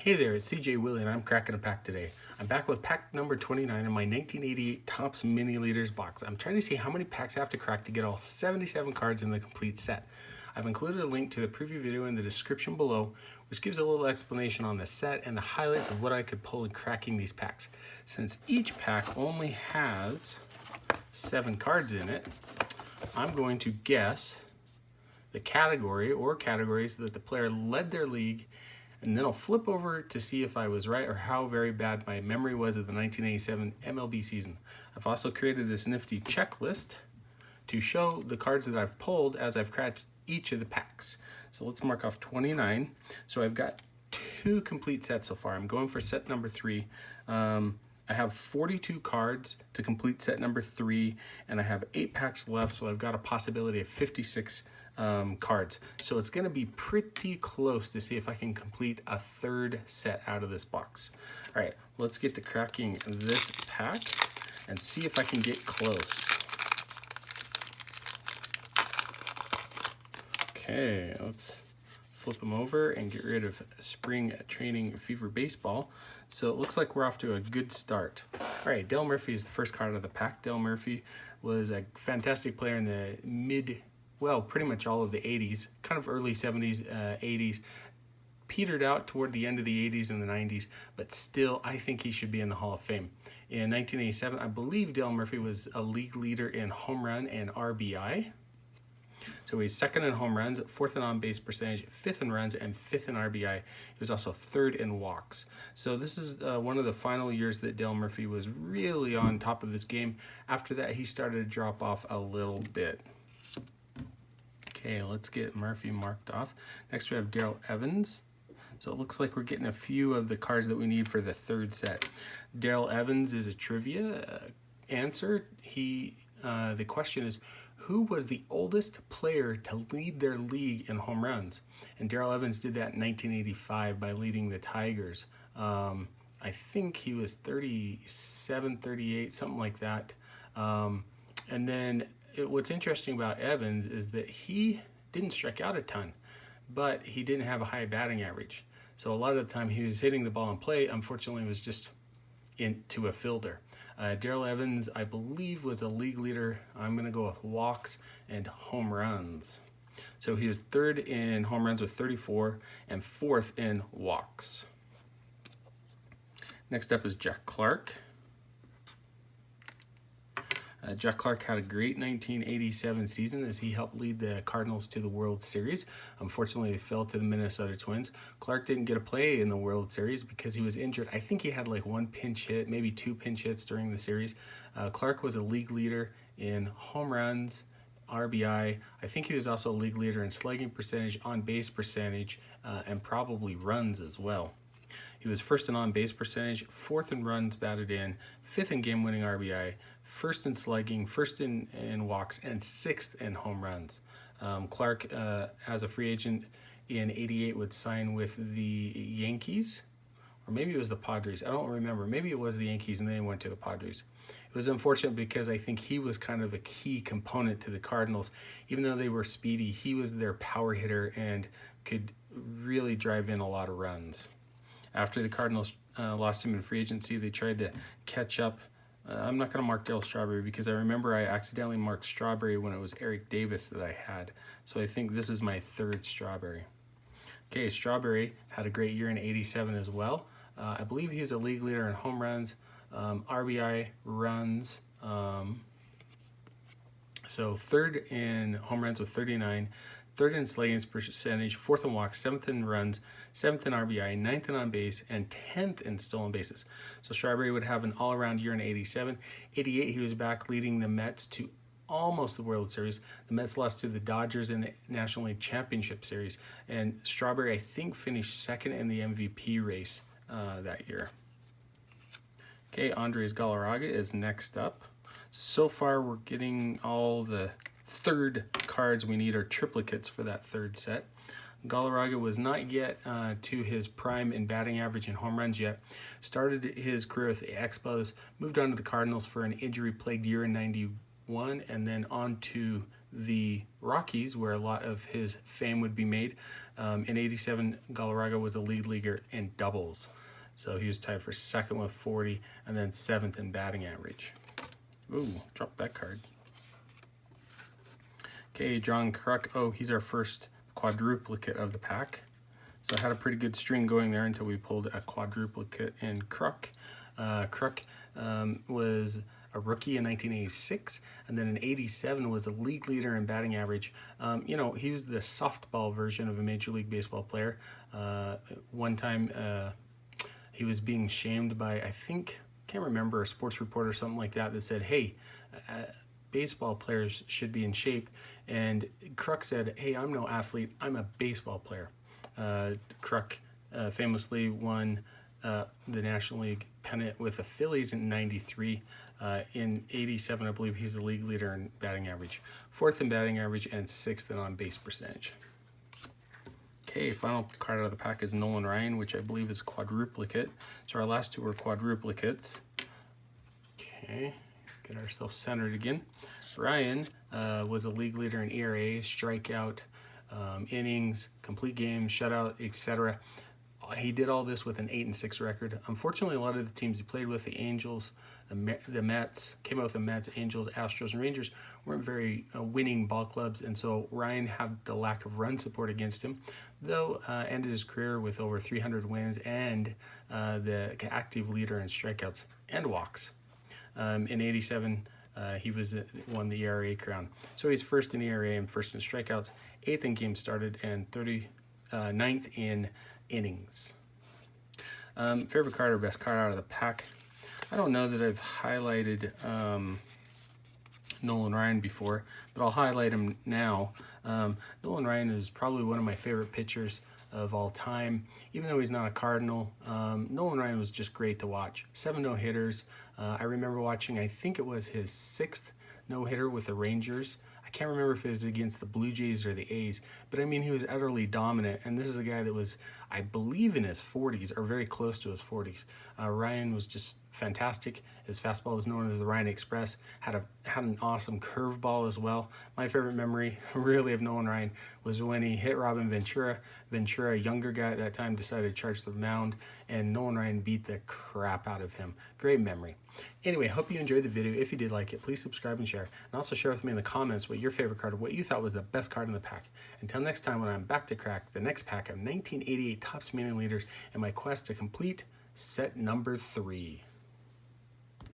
Hey there, it's CJ Willie and I'm cracking a pack today. I'm back with pack number 29 in my 1988 Topps Mini Leaders box. I'm trying to see how many packs I have to crack to get all 77 cards in the complete set. I've included a link to the preview video in the description below, which gives a little explanation on the set and the highlights of what I could pull in cracking these packs. Since each pack only has 7 cards in it, I'm going to guess the category or categories that the player led their league, and then I'll flip over to see if I was right or how very bad my memory was of the 1987 MLB season. I've also created this nifty checklist to show the cards that I've pulled as I've cracked each of the packs. So let's mark off 29. So I've got 2 complete sets so far. I'm going for set number 3. I have 42 cards to complete set number 3, and I have 8 packs left, so I've got a possibility of 56 cards. So it's going to be pretty close to see if I can complete a 3rd set out of this box. All right, let's get to cracking this pack and see if I can get close. Okay, let's flip them over and get rid of Spring Training Fever Baseball. So it looks like we're off to a good start. All right, Dale Murphy is the first card of the pack. Dale Murphy was a fantastic player in the pretty much all of the 80s, kind of early 70s, 80s. Petered out toward the end of the 80s and the 90s, but still, I think he should be in the Hall of Fame. In 1987, I believe Dale Murphy was a league leader in home run and RBI. So he's 2nd in home runs, 4th in on-base percentage, 5th in runs, and 5th in RBI. He was also 3rd in walks. So this is one of the final years that Dale Murphy was really on top of his game. After that, he started to drop off a little bit. Okay, let's get Murphy marked off. Next we have Darrell Evans. So it looks like we're getting a few of the cards that we need for the 3rd set. Darrell Evans is a trivia answer. The question is, who was the oldest player to lead their league in home runs? And Darrell Evans did that in 1985 by leading the Tigers. I think he was 37, 38, something like that. And then what's interesting about Evans is that he didn't strike out a ton, but he didn't have a high batting average. So a lot of the time he was hitting the ball in play. Unfortunately, it was just into a fielder. Darrell Evans, I believe, was a league leader. I'm going to go with walks and home runs. So he was 3rd in home runs with 34 and 4th in walks. Next up is Jack Clark. Jack Clark had a great 1987 season as he helped lead the Cardinals to the World Series. Unfortunately, they fell to the Minnesota Twins. Clark didn't get a play in the World Series because he was injured. I think he had like 1 pinch hit, maybe 2 pinch hits during the series. Clark was a league leader in home runs, RBI. I think he was also a league leader in slugging percentage, on-base percentage, and probably runs as well. He was 1st in on-base percentage, 4th in runs batted in, 5th in game-winning RBI, 1st in slugging, 1st in walks, and 6th in home runs. Clark, as a free agent in '88, would sign with the Yankees, or maybe it was the Padres. I don't remember. Maybe it was the Yankees, and then he went to the Padres. It was unfortunate because I think he was kind of a key component to the Cardinals. Even though they were speedy, he was their power hitter and could really drive in a lot of runs. After the Cardinals lost him in free agency, they tried to catch up. I'm not going to mark Darryl Strawberry because I remember I accidentally marked Strawberry when it was Eric Davis that I had. So I think this is my 3rd Strawberry. Okay, Strawberry had a great year in '87 as well. I believe he was a league leader in home runs, RBI, runs. So 3rd in home runs with 39. 3rd in slugging percentage, 4th in walks, 7th in runs, 7th in RBI, 9th in on base, and 10th in stolen bases. So Strawberry would have an all-around year in '87. '88, he was back leading the Mets to almost the World Series. The Mets lost to the Dodgers in the National League Championship Series, and Strawberry, I think, finished 2nd in the MVP race that year. Okay, Andres Galarraga is next up. So far, we're getting all the 3rd cards we need are triplicates for that 3rd set. Galarraga was not yet to his prime in batting average and home runs yet. Started his career with the Expos, moved on to the Cardinals for an injury-plagued year in '91, and then on to the Rockies, where a lot of his fame would be made. In 87, Galarraga was a lead leaguer in doubles. So he was tied for second with 40 and then seventh in batting average. Ooh, dropped that card. Okay, John Kruk. Oh, he's our first quadruplicate of the pack. So I had a pretty good string going there until we pulled a quadruplicate in Kruk. Kruk was a rookie in 1986, and then in 87 was a league leader in batting average. You know, he was the softball version of a Major League Baseball player. One time he was being shamed by, I think, can't remember, a sports reporter or something like that said, hey, baseball players should be in shape. And Kruk said, hey, I'm no athlete, I'm a baseball player. Kruk famously won the National League pennant with the Phillies in 93. In 87, I believe he's the league leader in batting average. Fourth in batting average and sixth in on-base percentage. Okay, final card out of the pack is Nolan Ryan, which I believe is quadruplicate. So our last two were quadruplicates. Okay, get ourselves centered again. Ryan was a league leader in ERA, strikeout, innings, complete games, shutout, etc. He did all this with an 8-6 record. Unfortunately, a lot of the teams he played with, the Angels, the Mets, came out with the Mets, Angels, Astros, and Rangers, weren't very winning ball clubs, and so Ryan had the lack of run support against him, though ended his career with over 300 wins and the active leader in strikeouts and walks. In 87, he won the ERA crown. So he's first in ERA and first in strikeouts, 8th in games started, and 39th in innings. Favorite card or best card out of the pack? I don't know that I've highlighted Nolan Ryan before, but I'll highlight him now. Nolan Ryan is probably one of my favorite pitchers of all time. Even though he's not a Cardinal, Nolan Ryan was just great to watch. 7 no-hitters. I remember watching, I think it was his 6th no-hitter with the Rangers. I can't remember if it was against the Blue Jays or the A's, but I mean, he was utterly dominant, and this is a guy that was, I believe, in his 40s, or very close to his 40s. Ryan was just fantastic. His fastball is known as the Ryan Express, had an awesome curveball as well. My favorite memory, really, of Nolan Ryan was when he hit Robin Ventura. Ventura, a younger guy at that time, decided to charge the mound, and Nolan Ryan beat the crap out of him. Great memory. Anyway, hope you enjoyed the video. If you did like it, please subscribe and share. And also share with me in the comments what your favorite card, what you thought was the best card in the pack. Until next time, when I'm back to crack the next pack of 1988 Topps Mailing Leaders in my quest to complete set number 3.